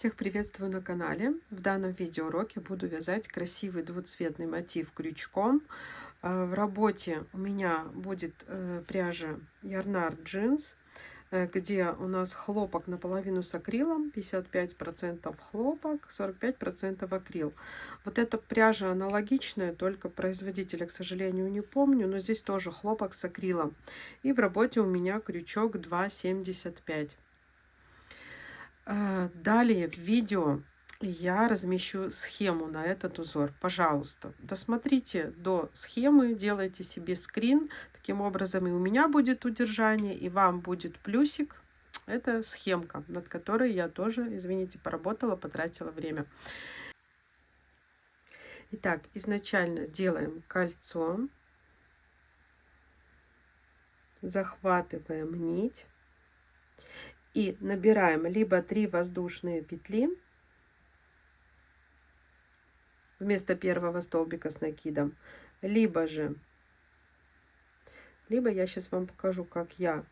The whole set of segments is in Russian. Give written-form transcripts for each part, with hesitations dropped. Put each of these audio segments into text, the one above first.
Всех приветствую на канале. В данном видеоуроке буду вязать красивый двуцветный мотив крючком. В работе у меня будет пряжа Yarnart Jeans, где у нас хлопок наполовину с акрилом, 55% хлопок, 45% акрил. Вот эта пряжа аналогичная, только производителя, к сожалению, не помню, но здесь тоже хлопок с акрилом. И в работе у меня крючок 2,75. Далее в видео я размещу схему на этот узор. Пожалуйста, досмотрите до схемы, делайте себе скрин. Таким образом и у меня будет удержание, и вам будет плюсик. Это схемка, над которой я тоже, извините, поработала, потратила время. Итак, изначально делаем кольцо, захватываем нить и набираем либо 3 воздушные петли вместо первого столбика с накидом, либо я сейчас вам покажу, как я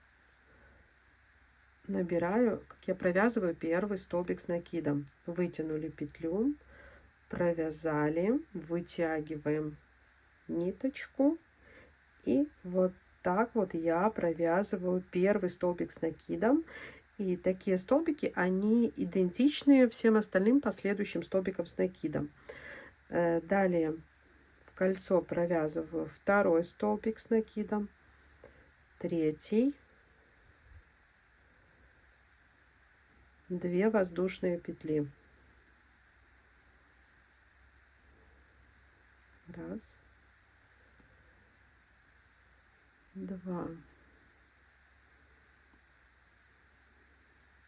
набираю, как я провязываю первый столбик с накидом. Вытянули петлю, провязали, вытягиваем ниточку, и вот так вот я провязываю первый столбик с накидом. И такие столбики, они идентичны всем остальным последующим столбикам с накидом. Далее в кольцо провязываю второй столбик с накидом, третий, 2 воздушные петли. Раз, два,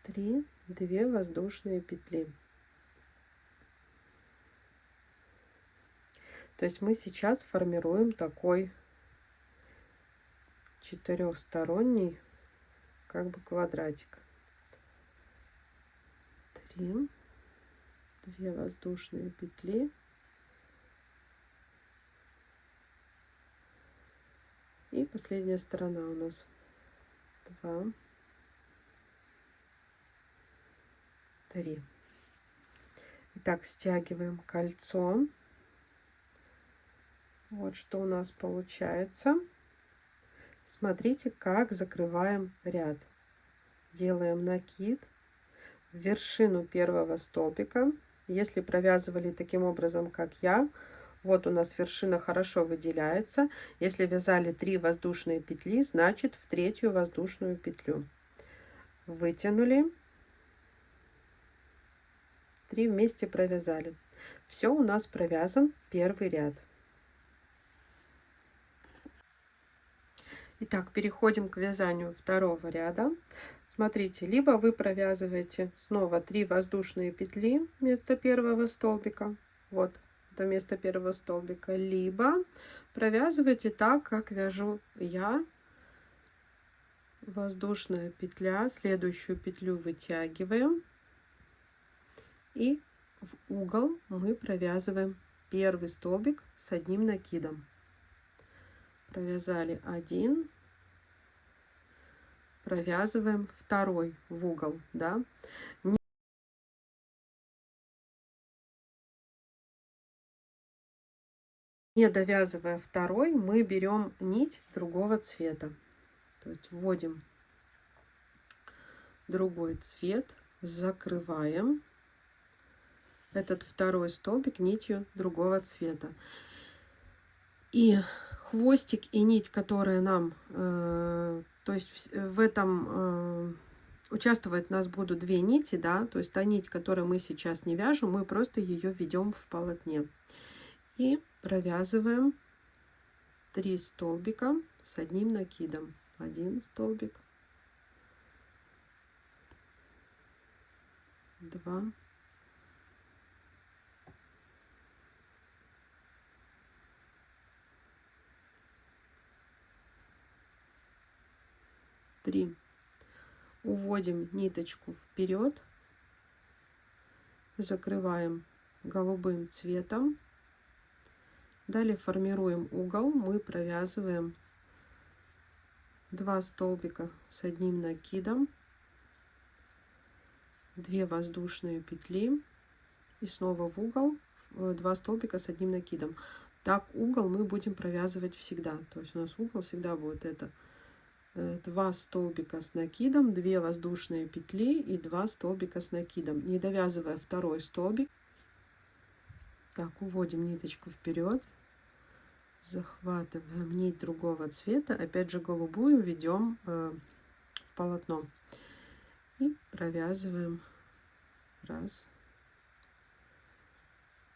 три, 2 воздушные петли. То есть мы сейчас формируем такой четырехсторонний как бы квадратик. 3, 2 воздушные петли и последняя сторона у нас 2, 3. Итак, стягиваем кольцо. Вот что у нас получается. Смотрите, как закрываем ряд. Делаем накид в вершину первого столбика. Если провязывали таким образом, как я, вот у нас вершина хорошо выделяется. Если вязали 3 воздушные петли, значит в третью воздушную петлю. Вытянули. 3 вместе провязали. Все, у нас провязан первый ряд. Итак, переходим к вязанию второго ряда. Смотрите, либо вы провязываете снова 3 воздушные петли вместо первого столбика. Вот, это вместо первого столбика. Либо провязывайте так, как вяжу я. Воздушная петля, следующую петлю вытягиваем. И в угол мы провязываем первый столбик с одним накидом. Провязали один, провязываем второй в угол, да. Не довязывая второй, мы берем нить другого цвета, то есть вводим другой цвет, закрываем этот второй столбик нитью другого цвета. И хвостик и нить, которые нам, то есть в этом участвовать у нас будут 2 нити, да, то есть та нить, которую мы сейчас не вяжем, мы просто ее введем в полотне. И провязываем 3 столбика с одним накидом. 1 столбик, 2, 3. Уводим ниточку вперед, закрываем голубым цветом. Далее формируем угол, мы провязываем 2 столбика с одним накидом, 2 воздушные петли и снова в угол 2 столбика с одним накидом. Так угол мы будем провязывать всегда. То есть у нас угол всегда будет это 2 столбика с накидом, 2 воздушные петли и 2 столбика с накидом, не довязывая второй столбик. Так, уводим ниточку вперед, захватываем нить другого цвета, опять же голубую ведем в полотно и провязываем 1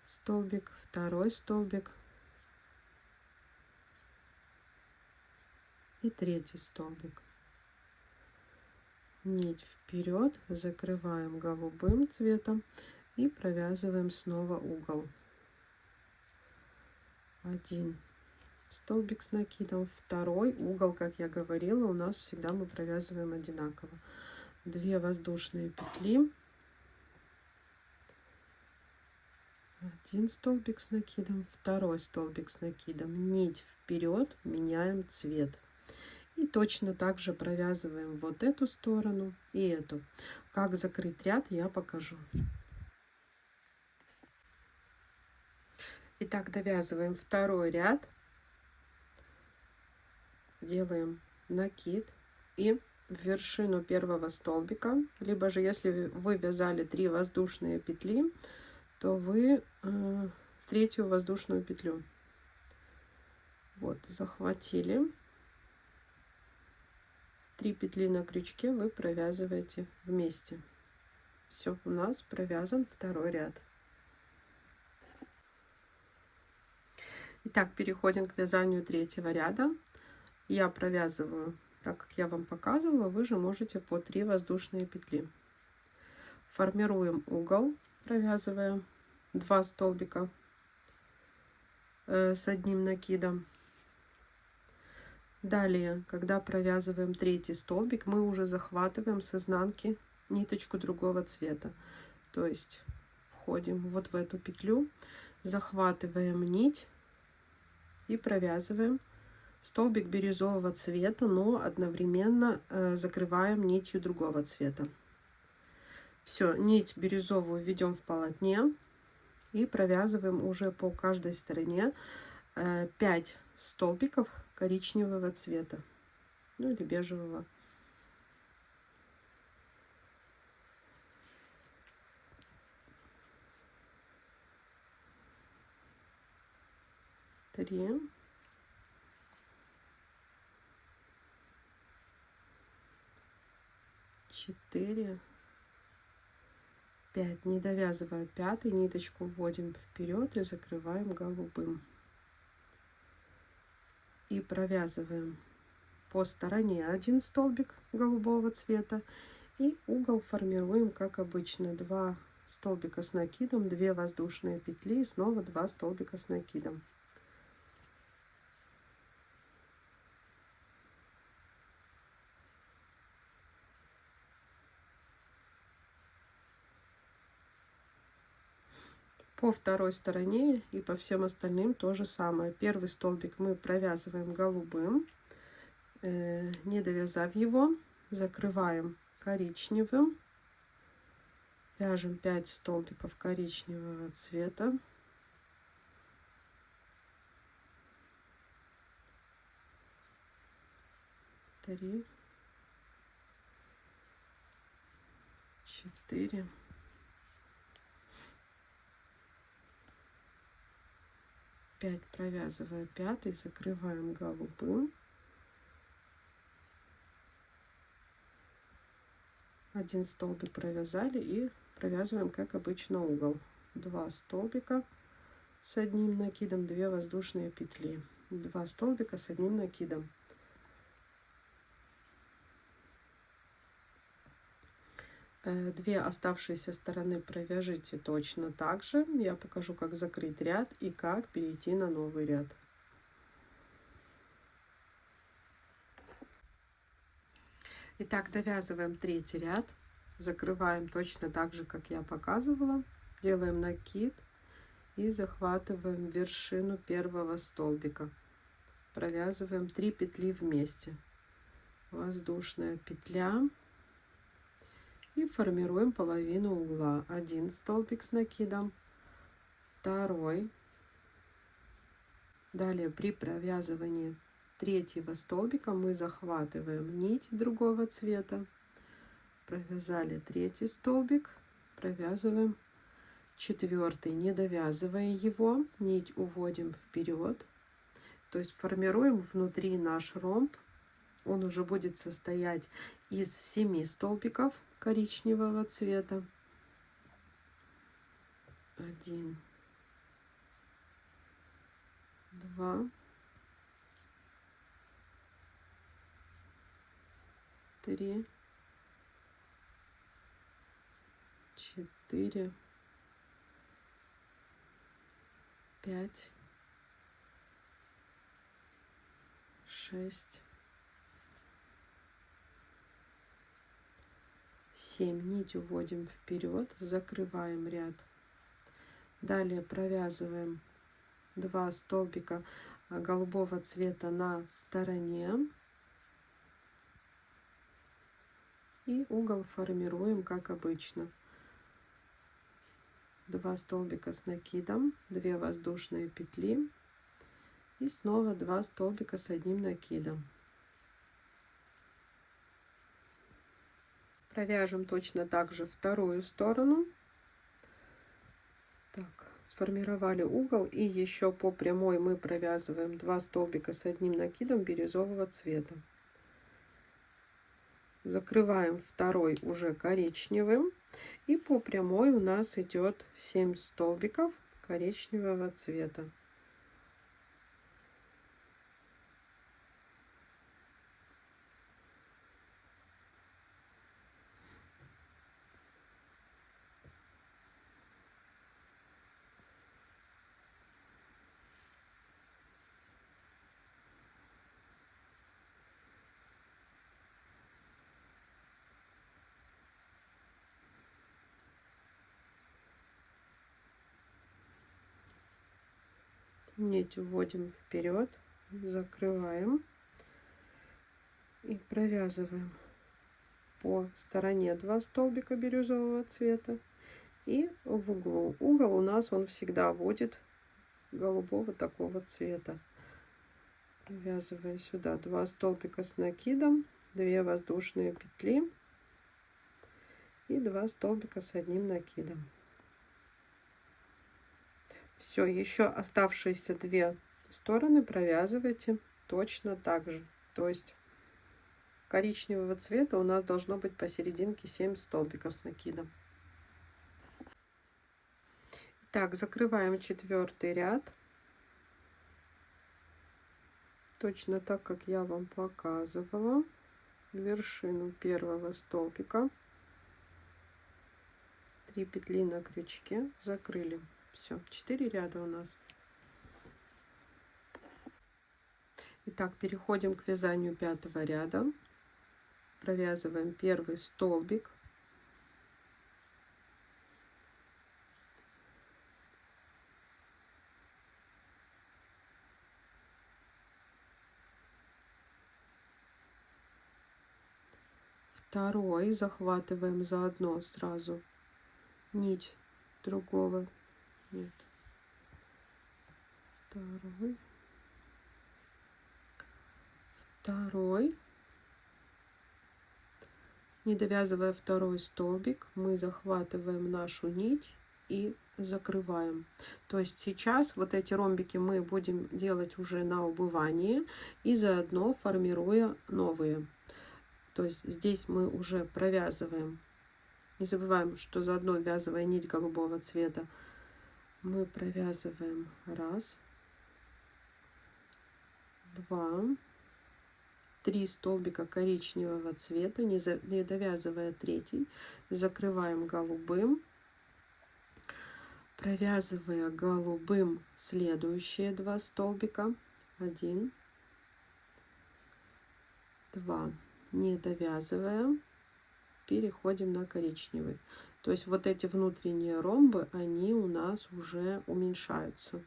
столбик, 2 столбик и 3 столбик. Нить вперед, закрываем голубым цветом и провязываем снова угол. 1 столбик с накидом, 2 угол, как я говорила, у нас всегда мы провязываем одинаково. 2 воздушные петли, 1 столбик с накидом, 2 столбик с накидом, нить вперед, меняем цвет. И точно так же провязываем вот эту сторону и эту. Как закрыть ряд, я покажу. Итак, довязываем 2 ряд, делаем накид и в вершину 1 столбика, либо же если вы вязали 3 воздушные петли, то вы в 3-ю воздушную петлю. Вот, захватили. 3 петли на крючке вы провязываете вместе. Все, у нас провязан 2 ряд. Итак, переходим к вязанию 3-го ряда. Я провязываю, так как я вам показывала, вы же можете по 3 воздушные петли. Формируем угол, провязывая 2 столбика с одним накидом. Далее, когда провязываем 3-й столбик, мы уже захватываем с изнанки ниточку другого цвета. То есть входим вот в эту петлю, захватываем нить и провязываем столбик бирюзового цвета, но одновременно закрываем нитью другого цвета. Все, нить бирюзовую ведем в полотне и провязываем уже по каждой стороне 5 столбиков коричневого цвета, ну или бежевого. Три, 4, 5. Не довязывая 5-й, ниточку вводим вперед и закрываем голубым. И провязываем по стороне 1 столбик голубого цвета и угол формируем как обычно: 2 столбика с накидом, 2 воздушные петли и снова 2 столбика с накидом. По второй стороне и по всем остальным то же самое. Первый столбик мы провязываем голубым, не довязав его, закрываем коричневым, вяжем 5 столбиков коричневого цвета. Три, 4, 5, провязывая 5-й, закрываем голубым. 1 столбик провязали и провязываем как обычно угол. 2 столбика с одним накидом, 2 воздушные петли, 2 столбика с одним накидом. Две оставшиеся стороны провяжите точно так же. Я покажу, как закрыть ряд и как перейти на новый ряд. Итак, довязываем 3-й ряд, закрываем точно так же, как я показывала, делаем накид и захватываем вершину 1-го столбика, провязываем 3 петли вместе, воздушная петля И формируем половину угла. 1 столбик с накидом, 2. Далее при провязывании 3-го столбика мы захватываем нить другого цвета, провязали 3-й столбик, провязываем 4-й, не довязывая его, нить уводим вперед, то есть формируем внутри наш ромб. Он уже будет состоять из 7 столбиков коричневого цвета. 1, 2, 3, 4, 5, 6, 7. Нить уводим вперед, закрываем ряд. Далее провязываем 2 столбика голубого цвета на стороне. И угол формируем как обычно. 2 столбика с накидом, 2 воздушные петли и снова 2 столбика с одним накидом. Провяжем точно так же вторую сторону. Так, сформировали угол, и еще по прямой мы провязываем 2 столбика с одним накидом бирюзового цвета. Закрываем второй уже коричневым, и по прямой у нас идет 7 столбиков коричневого цвета. Нить уводим вперед, закрываем и провязываем по стороне 2 столбика бирюзового цвета, и в углу. Угол у нас он всегда будет голубого такого цвета. Провязывая сюда 2 столбика с накидом, 2 воздушные петли и 2 столбика с одним накидом. Все, еще оставшиеся 2 стороны провязывайте точно так же. То есть коричневого цвета у нас должно быть посерединке 7 столбиков с накидом. Так, закрываем 4-й ряд. Точно так, как я вам показывала. Вершину 1-го столбика. 3 петли на крючке, закрыли. Все, 4 ряда у нас. Итак, переходим к вязанию 5-го ряда. Провязываем 1-й столбик. Второй захватываем заодно сразу нить другого. Нет. Второй. Не довязывая 2-й столбик, мы захватываем нашу нить и закрываем. То есть сейчас вот эти ромбики мы будем делать уже на убывании и заодно формируя новые. То есть здесь мы уже провязываем. Не забываем, что заодно ввязывая нить голубого цвета, мы провязываем 1, 2, 3 столбика коричневого цвета, не довязывая 3-й, закрываем голубым, провязывая голубым следующие 2 столбика, 1, 2, не довязывая, переходим на коричневый. То есть вот эти внутренние ромбы, они у нас уже уменьшаются.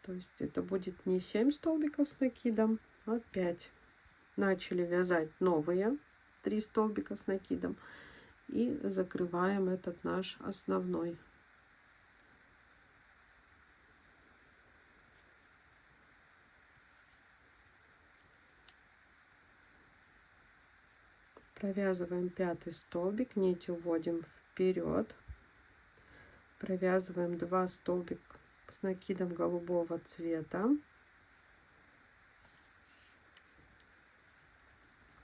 То есть это будет не 7 столбиков с накидом, а 5. Начали вязать новые 3 столбика с накидом. и закрываем этот наш основной. Провязываем 5-й столбик, нить уводим вперед, провязываем 2 столбика с накидом голубого цвета,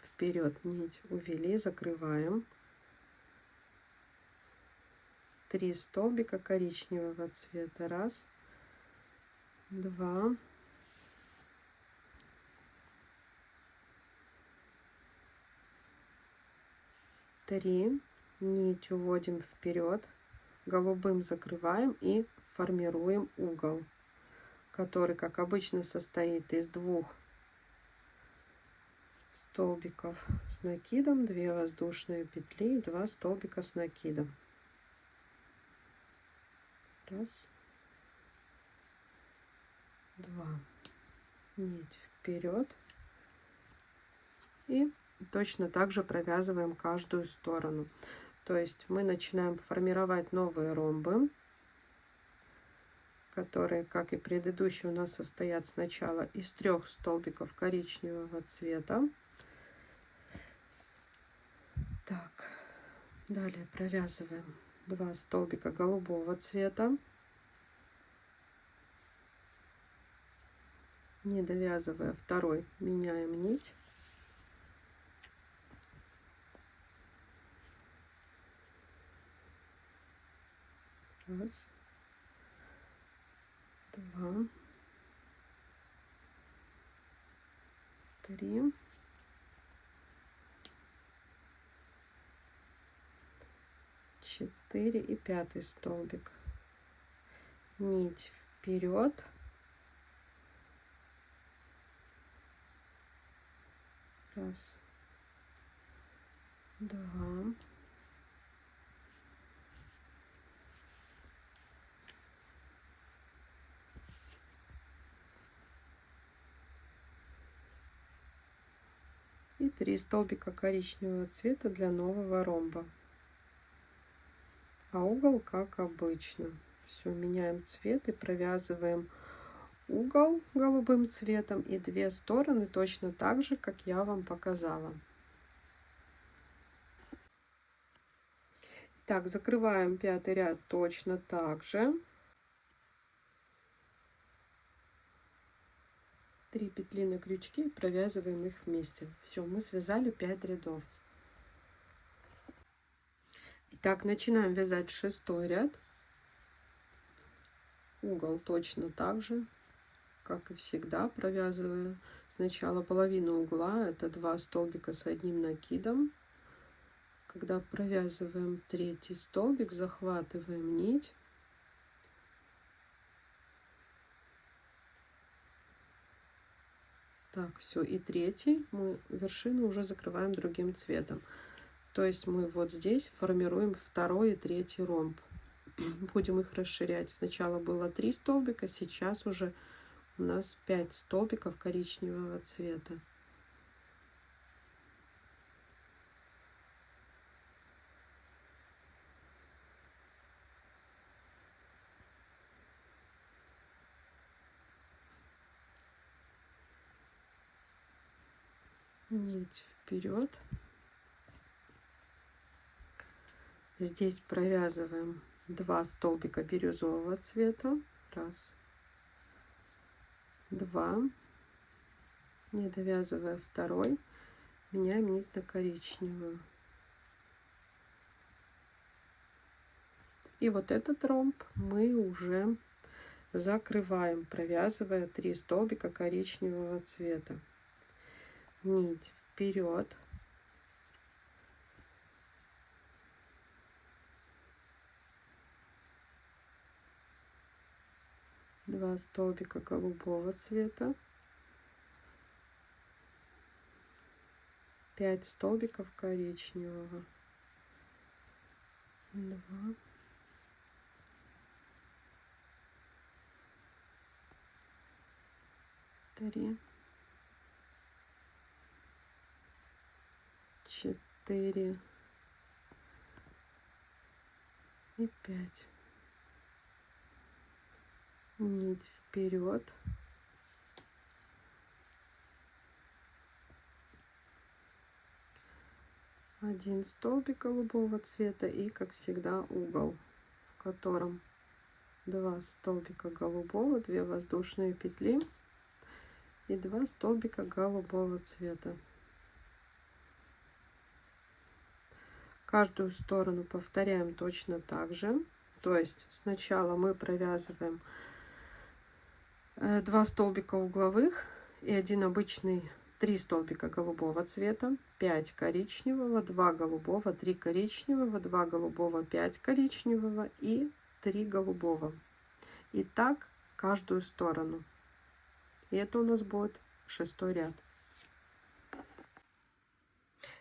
вперед нить увели, закрываем, 3 столбика коричневого цвета, 1, 2, 3, нить уводим вперед, голубым закрываем и формируем угол, который, как обычно, состоит из 2 столбиков с накидом, 2 воздушные петли и 2 столбика с накидом. 1, 2, нить вперед, и точно так же провязываем каждую сторону. То есть мы начинаем формировать новые ромбы, которые, как и предыдущие, у нас состоят сначала из 3 столбиков коричневого цвета. Так, далее провязываем 2 столбика голубого цвета, не довязывая второй, меняем нить. Раз, 2, 3, 4 и 5-й столбик. Нить вперед, 1, 2, 3 столбика коричневого цвета для нового ромба. А угол как обычно. Все, меняем цвет и провязываем угол голубым цветом и 2 стороны точно так же, как я вам показала. Так, закрываем 5-й ряд точно так же. 3 петли на крючке и провязываем их вместе. Все, мы связали 5 рядов. Итак, начинаем вязать 6-й ряд. Угол точно так же, как и всегда, провязывая сначала половину угла, это 2 столбика с одним накидом. Когда провязываем 3-й столбик, захватываем нить. Так, все, и 3-й мы вершину уже закрываем другим цветом. То есть мы вот здесь формируем 2-й и 3-й ромб. Будем их расширять. Сначала было 3 столбика, сейчас уже у нас 5 столбиков коричневого цвета. Нить вперед. Здесь провязываем 2 столбика бирюзового цвета. 1, 2. Не довязывая 2, меняем нить на коричневую. И вот этот ромб мы уже закрываем, провязывая 3 столбика коричневого цвета. Нить вперед. Два столбика голубого цвета. 5 столбиков коричневого. 2, 3, 4, и 5. Нить вперед. Один столбик голубого цвета и, как всегда, угол, в котором 2 столбика голубого, 2 воздушные петли и 2 столбика голубого цвета. Каждую сторону повторяем точно так же. То есть сначала мы провязываем 2 столбика угловых и 1 обычный, 3 столбика голубого цвета, 5 коричневого, 2 голубого, 3 коричневого, 2 голубого, 5 коричневого и 3 голубого. И так каждую сторону. И это у нас будет 6-й ряд.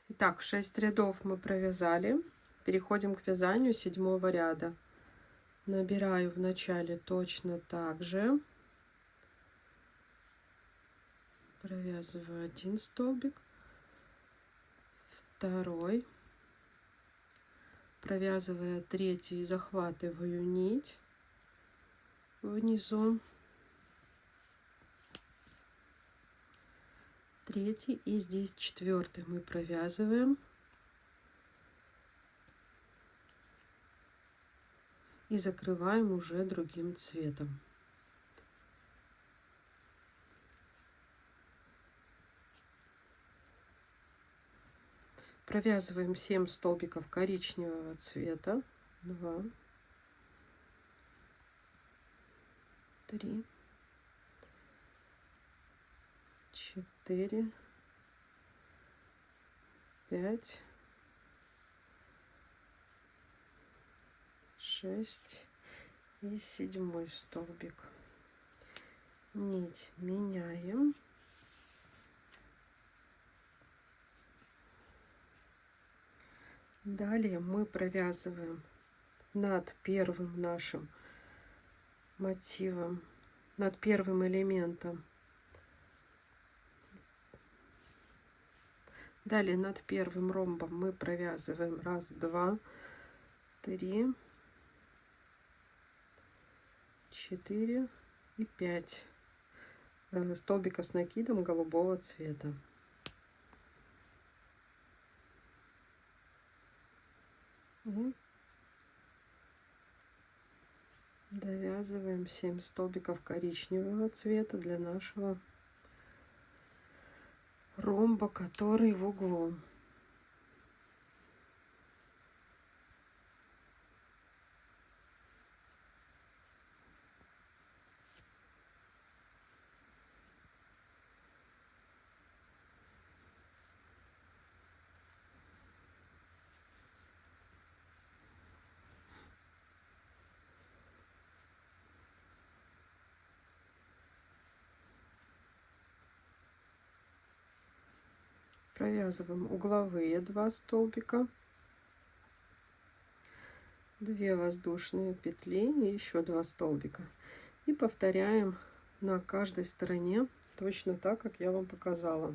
Итак, 6 рядов мы провязали. Переходим к вязанию 7-го ряда. Набираю в начале точно так же. Провязываю 1 столбик, 2, провязывая 3, захватываю нить внизу, 3 и здесь 4 мы провязываем и закрываем уже другим цветом. Провязываем 7 столбиков коричневого цвета. 2, 3, 4, 5, 6 и 7-й столбик. Нить меняем. Далее мы провязываем над первым нашим мотивом, над первым элементом. Далее над первым ромбом мы провязываем 1, 2, 3, 4 и 5 столбиков с накидом голубого цвета. И довязываем 7 столбиков коричневого цвета для нашего ромба, который в углу. Провязываем угловые 2 столбика, 2 воздушные петли и еще 2 столбика. И повторяем на каждой стороне точно так, как я вам показала.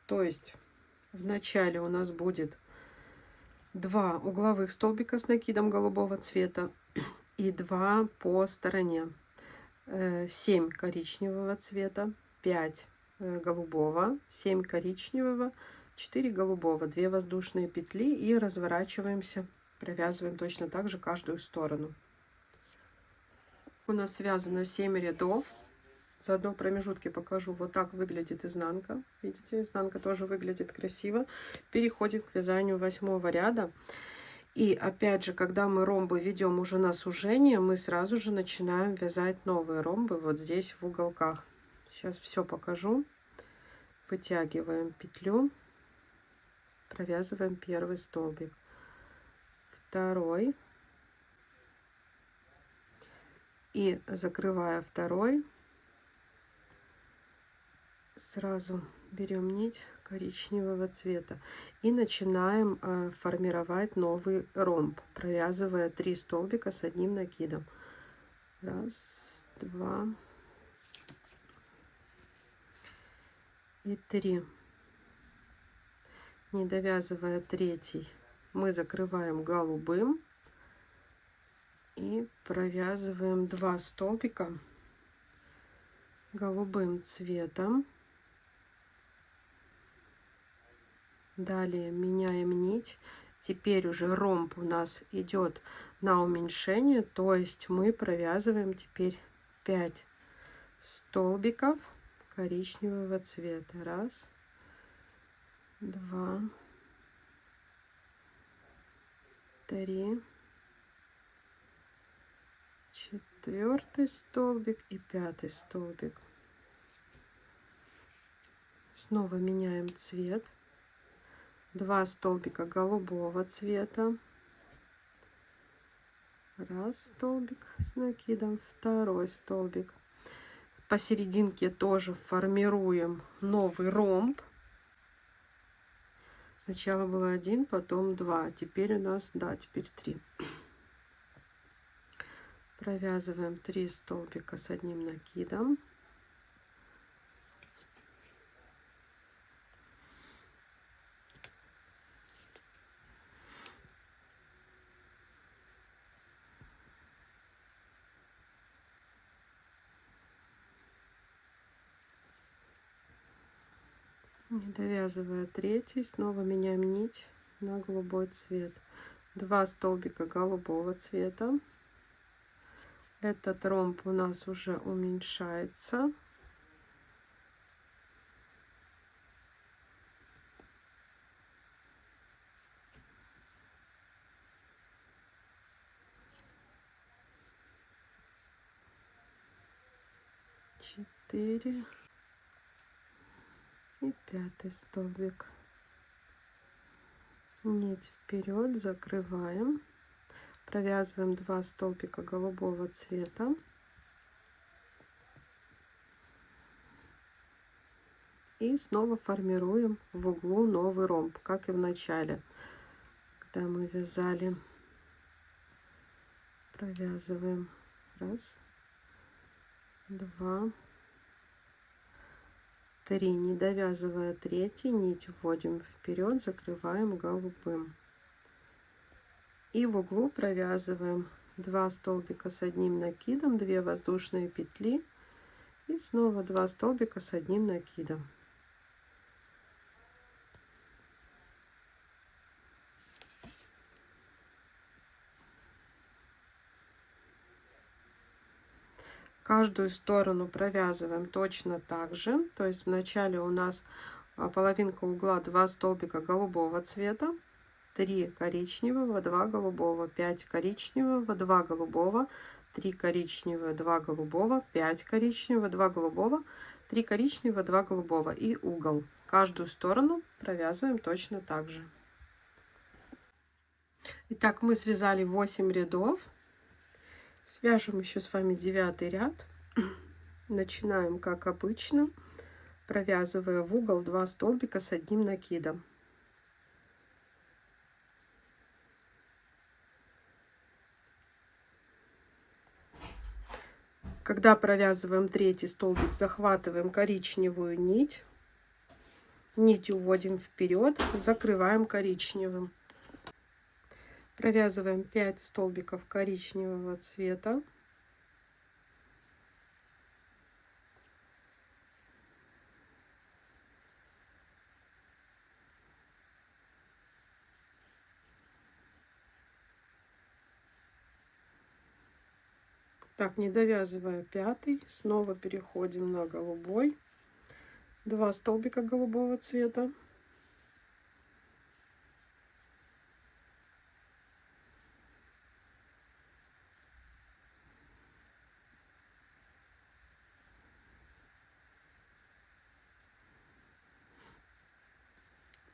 То есть в начале у нас будет 2 угловых столбика с накидом голубого цвета и 2 по стороне. 7 коричневого цвета, 5 голубого, 7 коричневого, 4 голубого, 2 воздушные петли и разворачиваемся, провязываем точно так же каждую сторону. У нас связано 7 рядов. Заодно в промежутке покажу, вот так выглядит изнанка. Видите, изнанка тоже выглядит красиво. Переходим к вязанию 8-го ряда. И опять же, когда мы ромбы ведем уже на сужение, мы сразу же начинаем вязать новые ромбы вот здесь в уголках. Сейчас все покажу. Вытягиваем петлю, провязываем первый столбик, 2 и закрывая 2, сразу берем нить коричневого цвета и начинаем формировать новый ромб, провязывая 3 столбика с одним накидом. 1, 2 и 3. Не довязывая 3, мы закрываем голубым И провязываем 2 столбика голубым цветом. Далее меняем нить. Теперь уже ромб у нас идет на уменьшение, то есть мы провязываем теперь 5 столбиков коричневого цвета. 1, 2, 3, 4 столбик и 5 столбик. Снова меняем цвет. 2 столбика голубого цвета. 1 столбик с накидом, 2 столбик. Посерединке тоже формируем новый ромб. Сначала было 1, потом 2. Теперь у нас, да, теперь 3. Провязываем 3 столбика с одним накидом. Не довязывая 3, снова меняем нить на голубой цвет. 2 столбика голубого цвета. Этот ромб у нас уже уменьшается. Четыре. И 5 столбик. Нить вперед, закрываем. Провязываем 2 столбика голубого цвета. И снова формируем в углу новый ромб, как и в начале, когда мы вязали. Провязываем 1, 2, 3. Не довязывая 3, нить вводим вперед, закрываем голубым. И в углу провязываем 2 столбика с одним накидом, 2 воздушные петли и снова 2 столбика с одним накидом. Каждую сторону провязываем точно так же, то есть вначале у нас половинка угла 2 столбика голубого цвета, 3 коричневого, 2 голубого, 5 коричневого, 2 голубого, 3 коричневого, 2 голубого, 5 коричневого, 2 голубого, 3 коричневого, 2 голубого и угол. Каждую сторону провязываем точно так же. Итак, мы связали 8 рядов. Свяжем еще с вами 9 ряд. Начинаем как обычно, провязывая в угол 2 столбика с одним накидом. Когда провязываем 3 столбик, захватываем коричневую нить. Нить уводим вперед, закрываем коричневым. Провязываем 5 столбиков коричневого цвета. Так, не довязывая 5, снова переходим на голубой. 2 столбика голубого цвета.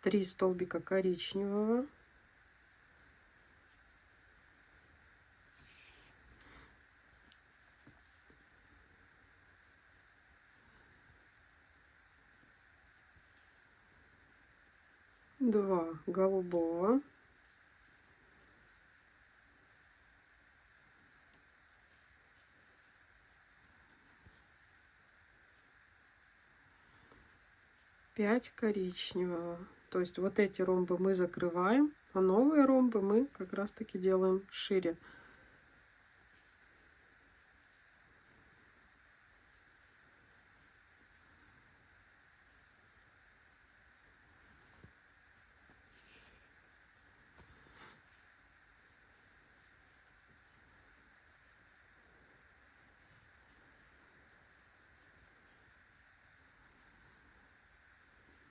Три столбика коричневого. Два голубого. Пять коричневого. То есть вот эти ромбы мы закрываем, а новые ромбы мы как раз таки делаем шире.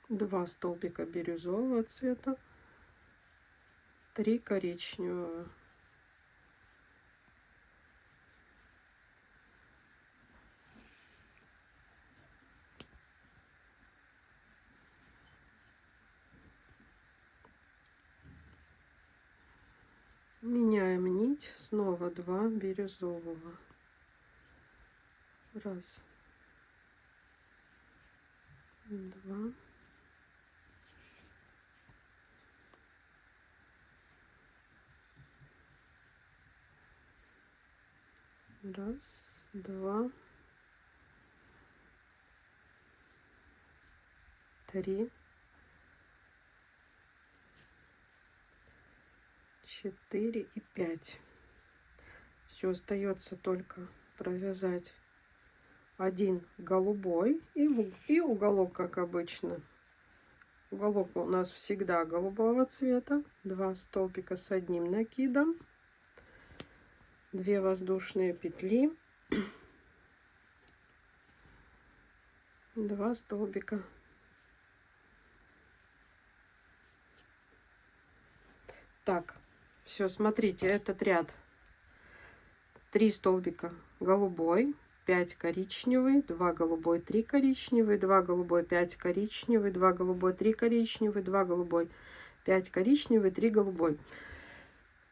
2 столбика бирюзового цвета, 3 коричневого. Меняем нить, снова 2 бирюзового. Раз, 2. Раз, 2, 3, 4 и 5. Все, остается только провязать один голубой и уголок, как обычно. Уголок у нас всегда голубого цвета. 2 столбика с одним накидом, 2 воздушные петли, 2 столбика. Так, все, смотрите, этот ряд 3 столбика голубой, 5 коричневый, 2 голубой, 3 коричневый, 2 голубой, 5 коричневый, 2 голубой, 3 коричневый, 2 голубой, 5 коричневый, 3 голубой.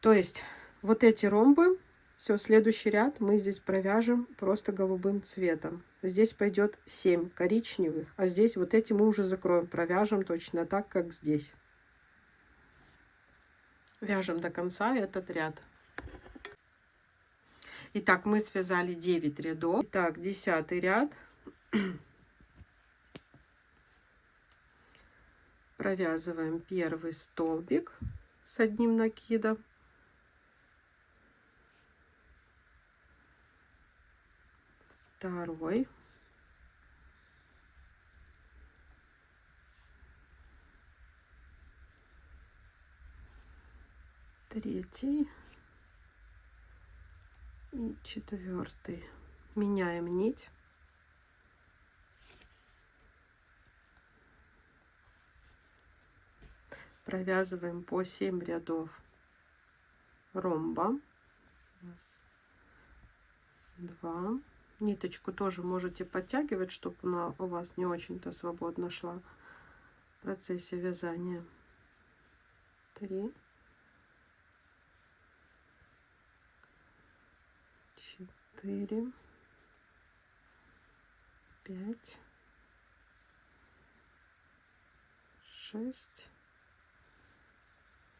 То есть вот эти ромбы, все, следующий ряд мы здесь провяжем просто голубым цветом. Здесь пойдет 7 коричневых, а здесь вот эти мы уже закроем, провяжем точно так, как здесь. Вяжем до конца этот ряд. Итак, мы связали 9 рядов. Итак, 10 ряд. Провязываем первый столбик с одним накидом. Второй. Третий. И 4. Меняем нить. Провязываем по 7 рядов ромба. Раз, 2. Ниточку тоже можете подтягивать, чтобы она у вас не очень-то свободно шла в процессе вязания. 3, 4, 5, 6,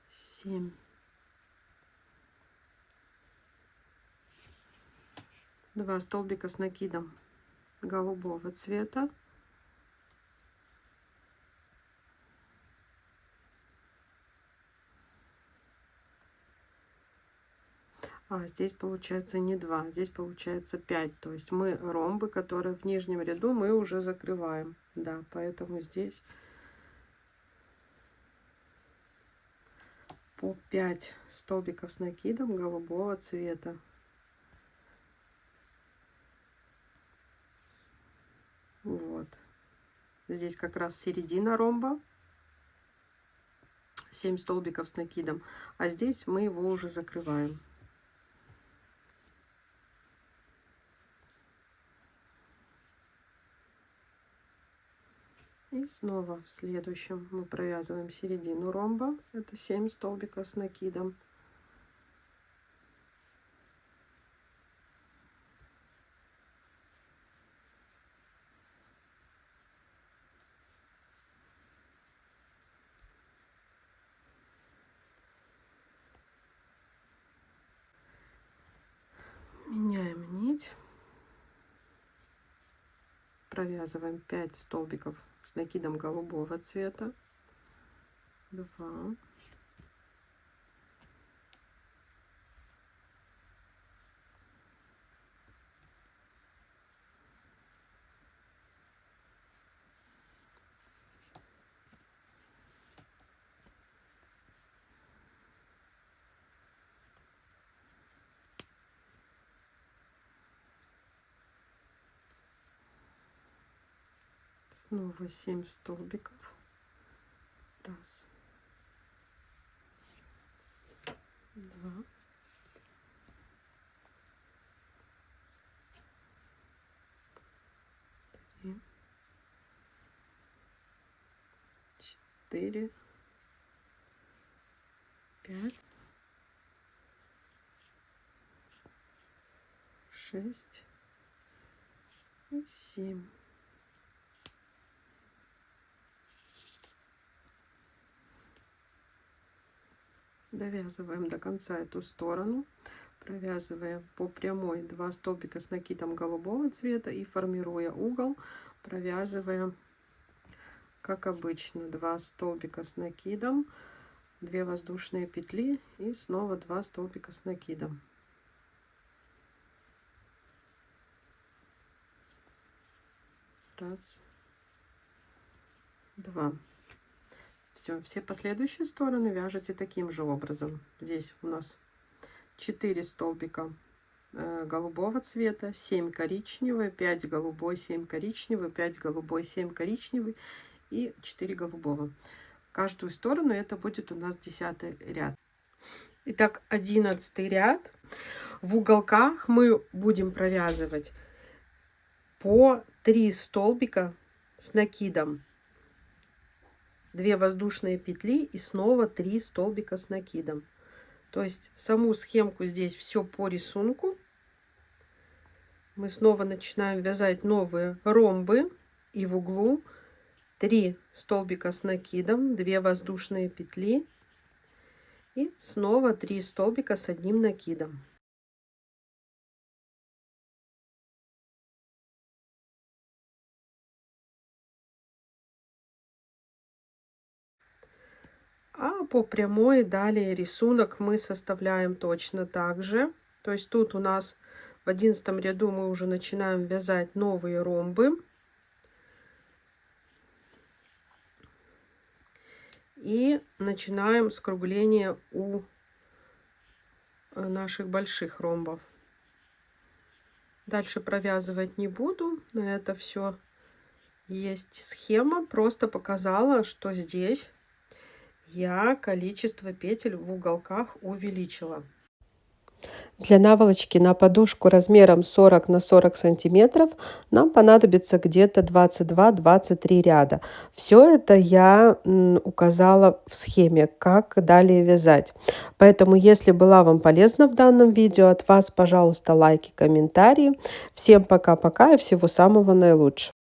7. Два столбика с накидом голубого цвета. А здесь получается не 2, здесь получается 5. То есть мы ромбы, которые в нижнем ряду, мы уже закрываем. Да, поэтому здесь по 5 столбиков с накидом голубого цвета. Вот. Здесь как раз середина ромба. 7 столбиков с накидом. А здесь мы его уже закрываем. И снова в следующем мы провязываем середину ромба. Это 7 столбиков с накидом. Меняем нить. Провязываем 5 столбиков с накидом голубого цвета. 2. Снова 7 столбиков. Раз, два, три, 4, 5, 6 и 7. Довязываем до конца эту сторону, провязываем по прямой 2 столбика с накидом голубого цвета и, формируя угол, провязываем как обычно 2 столбика с накидом, 2 воздушные петли и снова 2 столбика с накидом. Раз, два. Все последующие стороны вяжете таким же образом. Здесь у нас 4 столбика голубого цвета, 7 коричневый, 5 голубой, 7 коричневый, 5 голубой, 7 коричневый и 4 голубого. Каждую сторону это будет у нас 10 ряд. Итак, 11 ряд. В уголках мы будем провязывать по 3 столбика с накидом, 2 воздушные петли и снова 3 столбика с накидом. То есть саму схемку здесь все по рисунку. Мы снова начинаем вязать новые ромбы и в углу 3 столбика с накидом, 2 воздушные петли и снова 3 столбика с одним накидом. А по прямой далее рисунок мы составляем точно так же. То есть тут у нас в 11 ряду мы уже начинаем вязать новые ромбы. И начинаем скругление у наших больших ромбов. Дальше провязывать не буду. На это все есть схема. Просто показала, что здесь я количество петель в уголках увеличила. Для наволочки на подушку размером 40 на 40 сантиметров нам понадобится где-то 22-23 ряда. Все это я указала в схеме, как далее вязать. Поэтому, если была вам полезна в данном видео, от вас, пожалуйста, лайки, комментарии. Всем пока-пока и всего самого наилучшего.